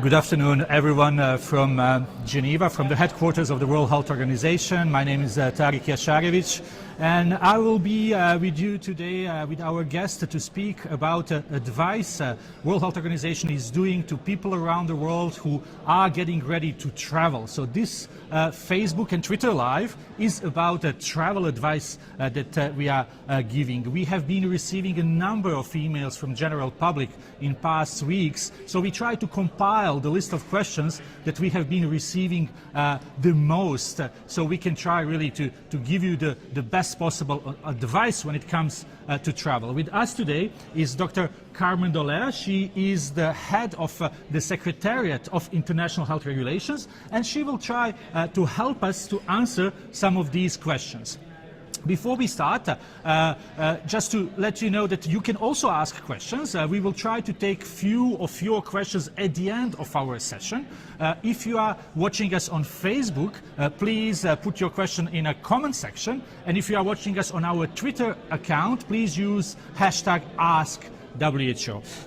Good afternoon, everyone from Geneva, from the headquarters of the World Health Organization. My name is Tarik Yasharevich, and I will be with you today with our guest to speak about advice World Health Organization is doing to people around the world who are getting ready to travel. So this Facebook and Twitter Live is about travel advice that we are giving. We have been receiving a number of emails from general public in past weeks, so we try to compile the list of questions that we have been receiving the most, so we can try really to give you the best possible advice when it comes to travel. With us today is Dr. Carmen Doler. She is the head of the Secretariat of International Health Regulations, and she will try to help us to answer some of these questions. Before we start, just to let you know that you can also ask questions. We will try to take few of your questions at the end of our session. If you are watching us on Facebook, please put your question in a comment section. And if you are watching us on our Twitter account, please use #AskWHO.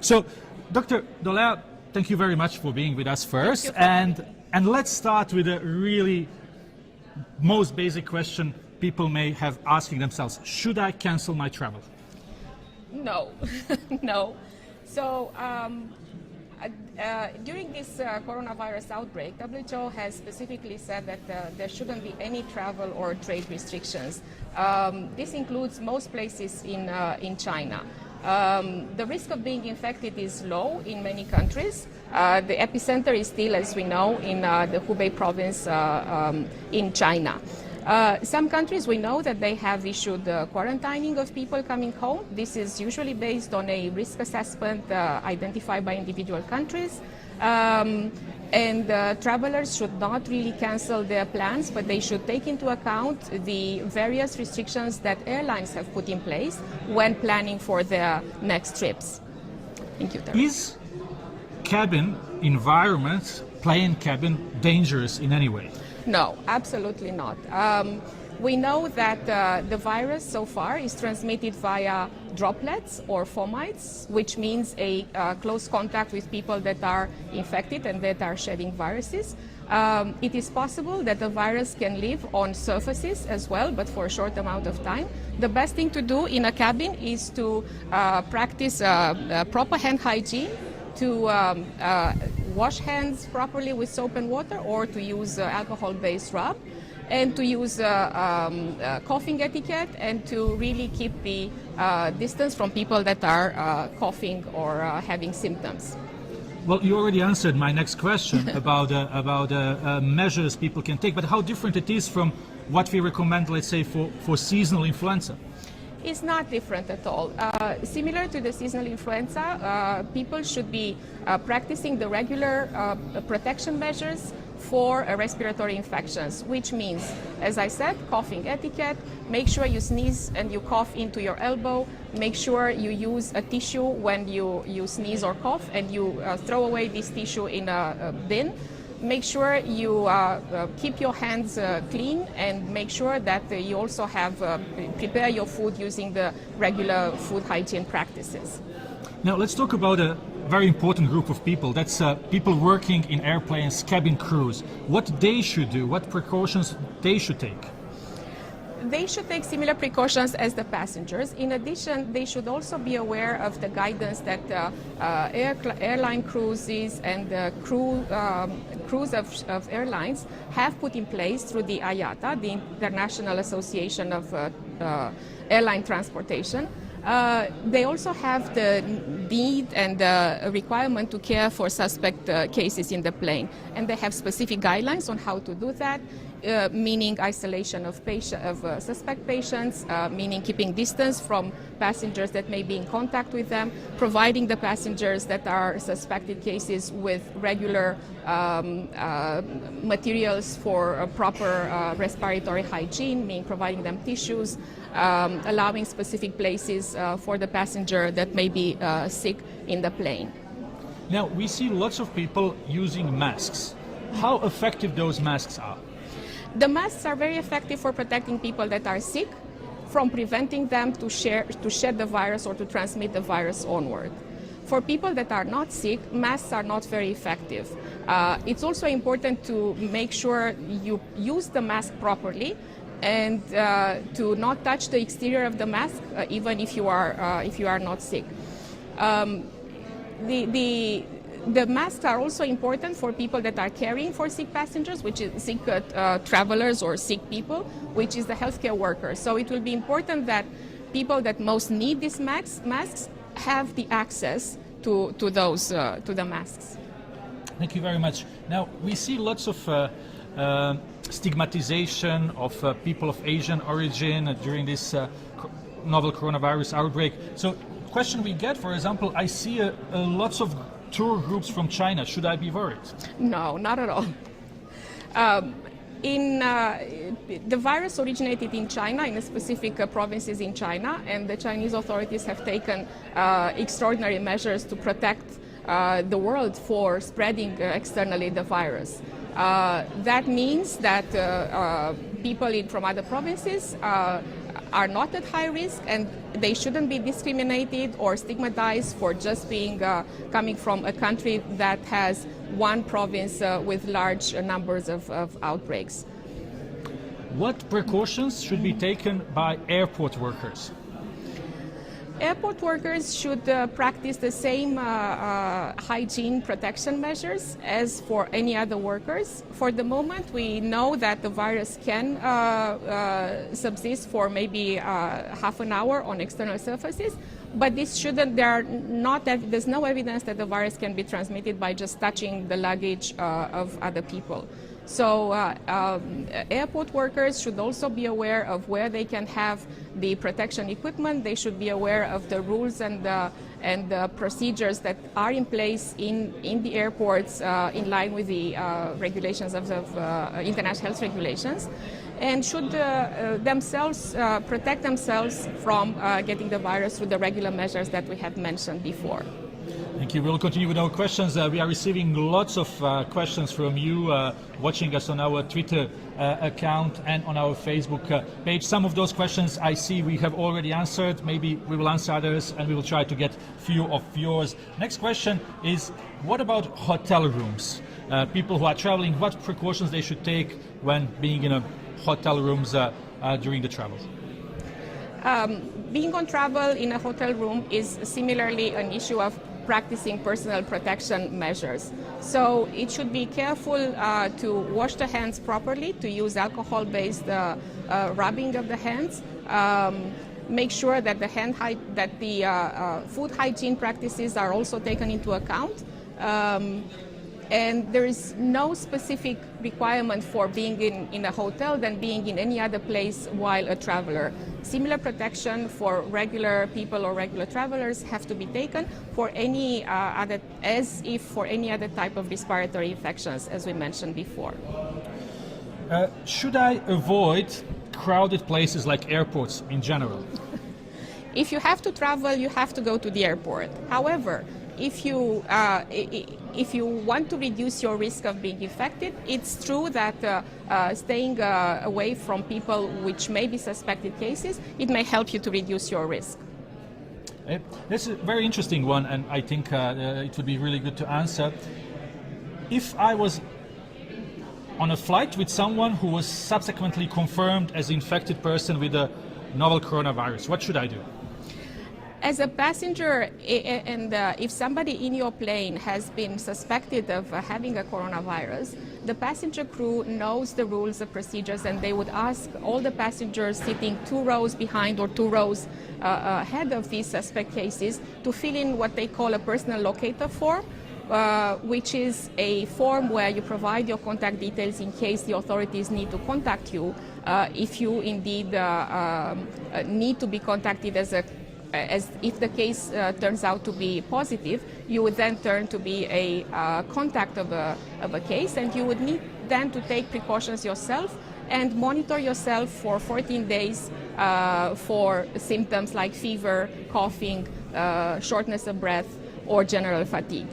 So, Dr. Doler, thank you very much for being with us first. And let's start with a really most basic question people may have asking themselves: should I cancel my travel? No, no. So during this coronavirus outbreak, WHO has specifically said that there shouldn't be any travel or trade restrictions. This includes most places in China. The risk of being infected is low in many countries. The epicenter is still, as we know, in the Hubei province in China. Some countries, we know that they have issued quarantining of people coming home. This is usually based on a risk assessment identified by individual countries. And travelers should not really cancel their plans, but they should take into account the various restrictions that airlines have put in place when planning for their next trips. Thank you, Terry. Is cabin environment, plane cabin, dangerous in any way? No, absolutely not. We know that the virus so far is transmitted via droplets or fomites, which means a close contact with people that are infected and that are shedding viruses. It is possible that the virus can live on surfaces as well, but for a short amount of time. The best thing to do in a cabin is to practice proper hand hygiene, to wash hands properly with soap and water, or to use alcohol-based rub, and to use coughing etiquette, and to really keep the distance from people that are coughing or having symptoms. Well, you already answered my next question about measures people can take, but how different it is from what we recommend, let's say, for seasonal influenza? It's not different at all. Similar to the seasonal influenza, people should be practicing the regular protection measures for respiratory infections, which means, as I said, coughing etiquette. Make sure you sneeze and you cough into your elbow. Make sure you use a tissue when you sneeze or cough, and you throw away this tissue in a bin. Make sure you keep your hands clean, and make sure that you also have prepare your food using the regular food hygiene practices. Now let's talk about a very important group of people. That's people working in airplanes, cabin crews. What they should do, what precautions they should take? They should take similar precautions as the passengers. In addition, they should also be aware of the guidance that airline cruises and crews of airlines have put in place through the IATA, the International Association of Airline Transportation. They also have the need and requirement to care for suspect cases in the plane, and they have specific guidelines on how to do that. Meaning isolation of suspect patients, meaning keeping distance from passengers that may be in contact with them, providing the passengers that are suspected cases with regular materials for proper respiratory hygiene, meaning providing them tissues, allowing specific places for the passenger that may be sick in the plane. Now, we see lots of people using masks. How effective those masks are? The masks are very effective for protecting people that are sick from preventing them to shed the virus or to transmit the virus onward. For people that are not sick, masks are not very effective. It's also important to make sure you use the mask properly and to not touch the exterior of the mask, even if you are not sick. The masks are also important for people that are caring for sick passengers, which is sick travelers or sick people, which is the healthcare workers. So it will be important that people that most need these masks have the access to the masks. Thank you very much. Now, we see lots of stigmatization of people of Asian origin during this novel coronavirus outbreak. So, question we get, for example, I see lots of tour groups from China. Should I be worried? No, not at all. The virus originated in China, in specific provinces in China, and the Chinese authorities have taken extraordinary measures to protect the world for spreading externally the virus. That means that people from other provinces are not at high risk, and they shouldn't be discriminated or stigmatized for just being coming from a country that has one province with large numbers of outbreaks. What precautions should be taken by airport workers? Airport workers should practice the same hygiene protection measures as for any other workers. For the moment, we know that the virus can subsist for maybe half an hour on external surfaces, but this shouldn't. There's no evidence that the virus can be transmitted by just touching the luggage of other people. So airport workers should also be aware of where they can have the protection equipment. They should be aware of the rules and the procedures that are in place in the airports in line with the regulations of international health regulations, and should themselves protect themselves from getting the virus through the regular measures that we have mentioned before. Thank you. We'll continue with our questions. We are receiving lots of questions from you watching us on our Twitter account and on our Facebook page. Some of those questions I see we have already answered. Maybe we will answer others, and we will try to get few of yours. Next question is, what about hotel rooms? People who are traveling, what precautions they should take when being in a hotel rooms during the travels? Being on travel in a hotel room is similarly an issue of practicing personal protection measures. So it should be careful to wash the hands properly, to use alcohol-based rubbing of the hands. Make sure that the food hygiene practices are also taken into account. And there is no specific requirement for being in a hotel than being in any other place while a traveler. Similar protection for regular people or regular travelers have to be taken for any for any other type of respiratory infections, as we mentioned before. Should I avoid crowded places like airports in general? If you have to travel, you have to go to the airport. However, if you want to reduce your risk of being infected, it's true that staying away from people which may be suspected cases, it may help you to reduce your risk. This is a very interesting one, and I think it would be really good to answer. If I was on a flight with someone who was subsequently confirmed as an infected person with a novel coronavirus, what should I do? As a passenger, and if somebody in your plane has been suspected of having a coronavirus, the passenger crew knows the rules, the procedures, and they would ask all the passengers sitting 2 rows behind or 2 rows ahead of these suspect cases to fill in what they call a personal locator form, which is a form where you provide your contact details in case the authorities need to contact you. If you indeed need to be contacted as if the case turns out to be positive, you would then turn to be a contact of a case, and you would need then to take precautions yourself and monitor yourself for 14 days for symptoms like fever, coughing, shortness of breath, or general fatigue.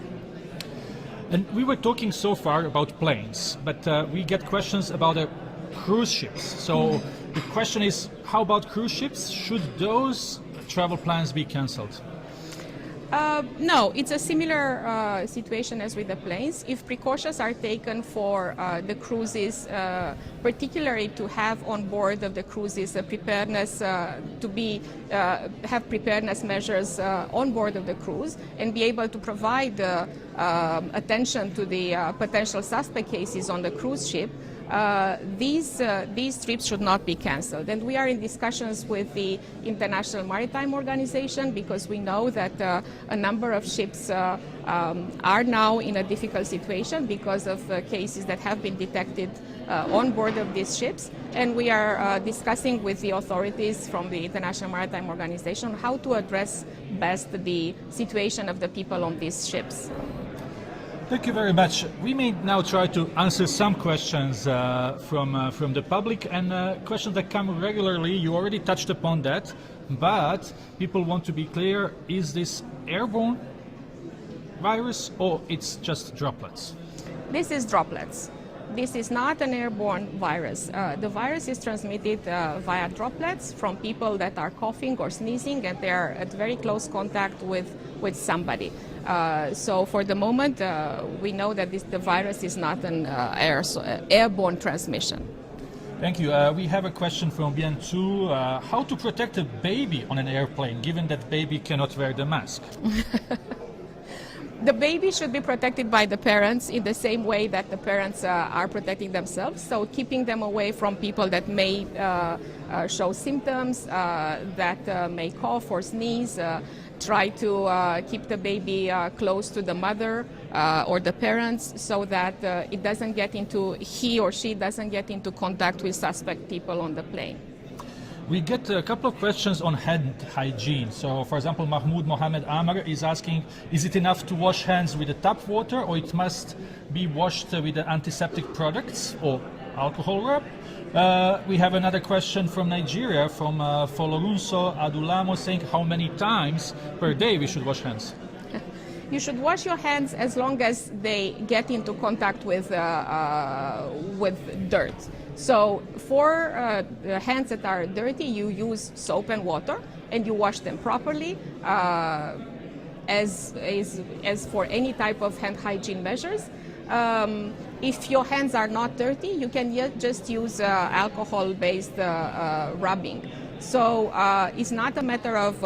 And we were talking so far about planes, but we get questions about cruise ships. So the question is, how about cruise ships? Should those travel plans be cancelled? No, it's a similar situation as with the planes. If precautions are taken for the cruises, particularly to have on board of the cruises a preparedness, have preparedness measures on board of the cruise and be able to provide attention to the potential suspect cases on the cruise ship, these trips should not be cancelled. And we are in discussions with the International Maritime Organization because we know that a number of ships are now in a difficult situation because of cases that have been detected on board of these ships. And we are discussing with the authorities from the International Maritime Organization how to address best the situation of the people on these ships. Thank you very much. We may now try to answer some questions from the public and questions that come regularly. You already touched upon that, but people want to be clear, is this airborne virus or it's just droplets? This is droplets. This is not an airborne virus. The virus is transmitted via droplets from people that are coughing or sneezing and they are at very close contact with somebody. So for the moment, we know that the virus is not an airborne transmission. Thank you. We have a question from Bien2. How to protect a baby on an airplane, given that baby cannot wear the mask? The baby should be protected by the parents in the same way that the parents are protecting themselves. So keeping them away from people that may show symptoms, that may cough or sneeze. Try to keep the baby close to the mother or the parents so that he or she doesn't get into contact with suspect people on the plane. We get a couple of questions on hand hygiene. So, for example, Mahmoud Mohammed Amar is asking, is it enough to wash hands with the tap water or it must be washed with the antiseptic products or alcohol rub? We have another question from Nigeria, from Folorunso Adulamo, saying how many times per day we should wash hands. You should wash your hands as long as they get into contact with dirt. So for hands that are dirty, you use soap and water and you wash them properly. As for any type of hand hygiene measures. If your hands are not dirty, you can just use alcohol-based rubbing. So it's not a matter of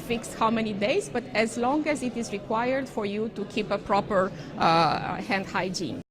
fixed how many days, but as long as it is required for you to keep a proper hand hygiene.